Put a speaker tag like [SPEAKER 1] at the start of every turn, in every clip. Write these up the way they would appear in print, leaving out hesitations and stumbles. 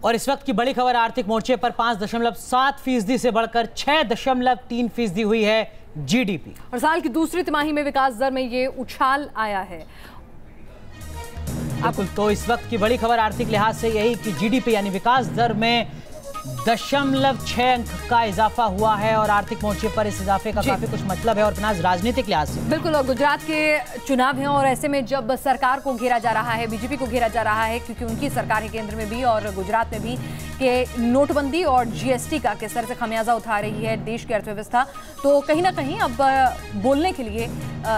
[SPEAKER 1] और इस वक्त की बड़ी खबर आर्थिक मोर्चे पर 5.7% से बढ़कर 6.3% हुई है जीडीपी।
[SPEAKER 2] और साल की दूसरी तिमाही में विकास दर में ये उछाल आया है।
[SPEAKER 1] बिल्कुल, तो इस वक्त की बड़ी खबर आर्थिक लिहाज से यही कि जीडीपी यानी विकास दर में 0.6 अंक का इजाफा हुआ है और आर्थिक मोर्चे पर इस इजाफे का काफी कुछ मतलब है और फिलहाल राजनीतिक लिहाज से
[SPEAKER 2] बिल्कुल। और गुजरात के चुनाव हैं और ऐसे में जब सरकार को घेरा जा रहा है, बीजेपी को घेरा जा रहा है, क्योंकि उनकी सरकार है केंद्र में भी और गुजरात में भी, कि नोटबंदी और जीएसटी का किस तरह से खमियाजा उठा रही है देश की अर्थव्यवस्था, तो कहीं ना कहीं अब बोलने के लिए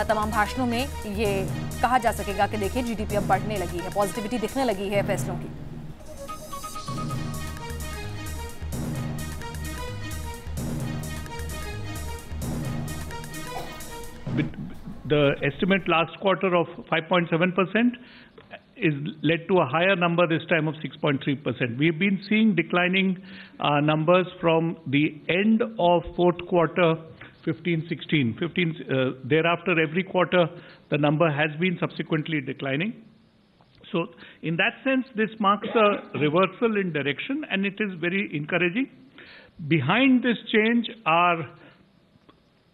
[SPEAKER 2] तमाम भाषणों में ये कहा जा सकेगा कि देखिए जीडीपी अब बढ़ने लगी है, पॉजिटिविटी दिखने लगी है फैसलों की।
[SPEAKER 3] The estimate last quarter of 5.7% is led to a higher number this time of 6.3%. We've been seeing declining numbers from the end of fourth quarter 15-16. Thereafter, every quarter the number has been subsequently declining. So in that sense, this marks a reversal in direction and it is very encouraging. Behind this change are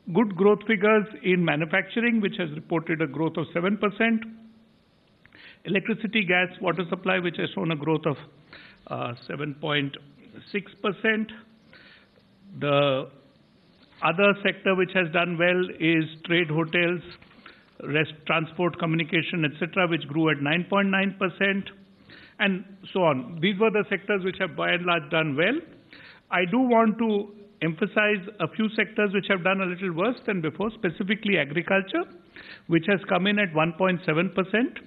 [SPEAKER 3] good growth figures in manufacturing, which has reported a growth of 7%. Electricity, gas, water supply, which has shown a growth of 7.6%. The other sector which has done well is trade, hotels, transport, communication, etc., which grew at 9.9%, and so on. These were the sectors which have by and large done well. I do want to emphasize a few sectors which have done a little worse than before, specifically agriculture, which has come in at 1.7%.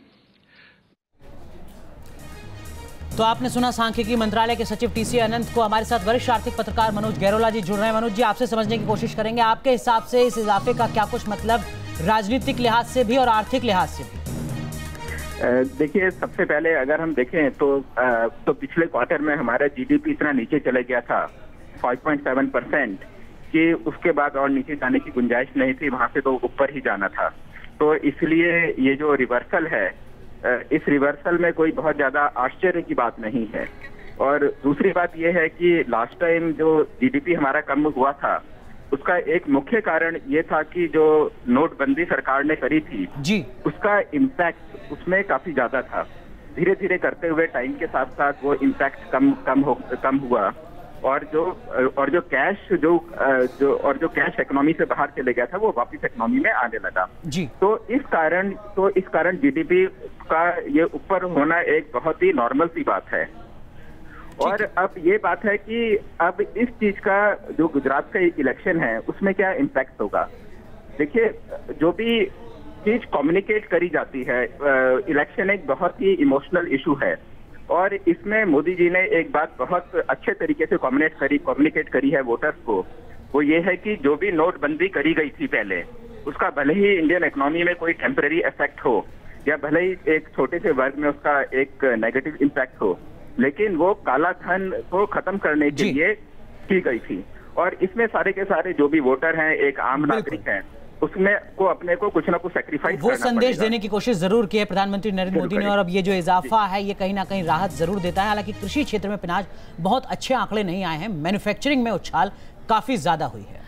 [SPEAKER 1] तो आपने सुना सांख्यिकी मंत्रालय के सचिव TC अनंत को। हमारे साथ वरिष्ठ आर्थिक पत्रकार मनोज गैरोला जी जुड़ रहे हैं। मनोज जी, आपसे समझने की कोशिश करेंगे, आपके हिसाब से इस इजाफे का क्या कुछ मतलब राजनीतिक लिहाज से भी और आर्थिक लिहाज से भी?
[SPEAKER 4] देखिए, सबसे पहले अगर हम देखें तो पिछले क्वार्टर में हमारा जीडीपी इतना नीचे चला गया था 5.7% कि उसके बाद और नीचे जाने की गुंजाइश नहीं थी, वहां से तो ऊपर ही जाना था। तो इसलिए ये जो रिवर्सल है, इस रिवर्सल में कोई बहुत ज्यादा आश्चर्य की बात नहीं है। और दूसरी बात ये है कि लास्ट टाइम जो जीडीपी हमारा कम हुआ था, उसका एक मुख्य कारण ये था कि जो नोटबंदी सरकार ने करी थी
[SPEAKER 1] जी, उसका
[SPEAKER 4] इम्पैक्ट उसमें काफी ज्यादा था। धीरे धीरे करते हुए टाइम के साथ साथ वो इम्पैक्ट कम हुआ और जो कैश इकोनॉमी से बाहर चले गया था वो वापस इकोनॉमी में आने लगा
[SPEAKER 1] जी।
[SPEAKER 4] तो इस कारण जीडीपी का ये ऊपर होना एक बहुत ही नॉर्मल सी बात है। और अब ये बात है कि अब इस चीज का जो गुजरात का इलेक्शन है उसमें क्या इम्पैक्ट होगा। देखिए, जो भी चीज कम्युनिकेट करी जाती है, इलेक्शन एक बहुत ही इमोशनल इशू है और इसमें मोदी जी ने एक बात बहुत अच्छे तरीके से कम्युनिकेट करी है वोटर्स को। वो ये है कि जो भी नोटबंदी करी गई थी पहले, उसका भले ही इंडियन इकोनॉमी में कोई टेम्पररी इफेक्ट हो या भले ही एक छोटे से वर्ग में उसका एक नेगेटिव इम्पैक्ट हो, लेकिन वो काला धन को खत्म करने के लिए की गई थी। और इसमें सारे के सारे जो भी वोटर हैं, एक आम नागरिक हैं, उसमें को अपने को कुछ ना कुछ सैक्रिफाइस
[SPEAKER 1] वो संदेश देने की कोशिश जरूर की है प्रधानमंत्री नरेंद्र मोदी ने। और अब ये जो इजाफा है ये कहीं ना कहीं राहत जरूर देता है। हालांकि कृषि क्षेत्र में पिनाज बहुत अच्छे आंकड़े नहीं आए हैं, मैन्युफैक्चरिंग में उछाल काफी ज्यादा हुई है।